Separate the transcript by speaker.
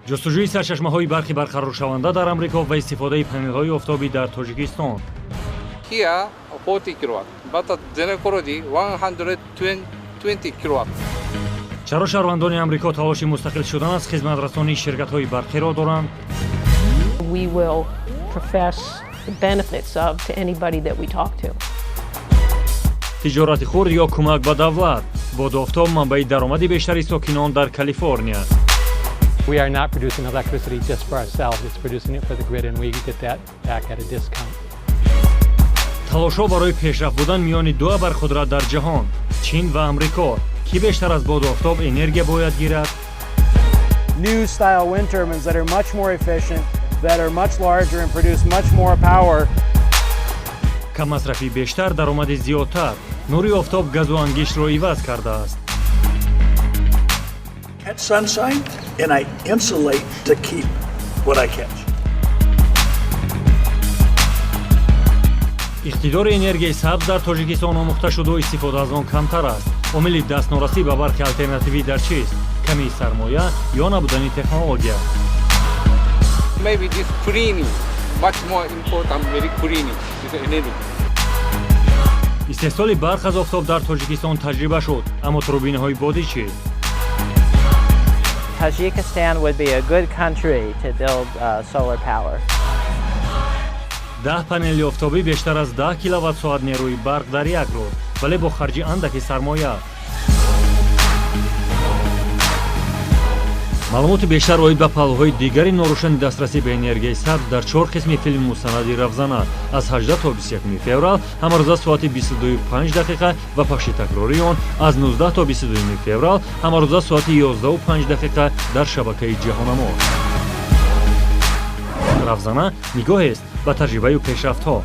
Speaker 1: ҷустуҷӯи сарчашмаҳои барқи барқароршаванда дар Амрико ва истифодаи панелҳои офтобӣ дар Тоҷикистон.
Speaker 2: Here 40 kilowatt, but at Zenekorodi 120 kilowatt.
Speaker 1: чаро шаҳрвандони Амрико талоши мустақил шудан аз хизматрасонии ширкатҳои барқиро доранд?
Speaker 3: We will profess the benefits of to anybody that we talk to.
Speaker 1: тиҷорати хурд ё кӯмак ба давлат. боду офтоб манбаи даромади бештари сокинон дар Калифорния.
Speaker 4: We are not producing electricity just for ourselves, it's producing it for the grid and we get that back at a discount.
Speaker 1: талошҳо барои пешрафт будан миёни ду абарқудрат дар ҷаҳон, Чин ва Амрико. Ки бештар аз боду офтоб энергия бояд гирад?
Speaker 5: New style wind turbines that are much more efficient, that are much larger and produce much more power.
Speaker 1: каммасрафи бештар, даромади зиёдтар. нури офтоб газу ангишро иваз кардааст.
Speaker 6: Catch sunshine and I insulate to keep what I catch.
Speaker 1: иқтидори энергияи сабз дар Тоҷикистон омӯхта шуду истифода аз он камтар аст. омили дастнорасӣ ба барқи алтернативӣ дар чист? Камии сармоя ё набудани технология?
Speaker 2: Maybe this cleaning, much more important, very cleaning, this energy.
Speaker 1: истеҳсоли барқ аз офтоб дар Тоҷикистон таҷриба шуд, аммо турбинаҳои бодӣ чӣ?
Speaker 7: Tajikistan would be a good country to build solar power.
Speaker 1: 10 панели офтобӣ бештар аз 10 киловатт-соат нерӯи барқ дар як рӯз, вале бо харҷи андаки сармоя. маълумоти бештар оид ба паҳлӯҳои дигари норӯшани дастрасӣ ба энергияи сабз дар 4 қисми филми мустанади «Равзана» аз 18 то 21 феврал ҳамарӯза соати 22:05 дақиқа ва пахши такрори он аз 19 то 22 феврал ҳамарӯза соати 11:05 дақиқа дар шабакаи ҷаҳонамо. «Равзана» нигоҳест ба таҷрибаю пешрафтҳо.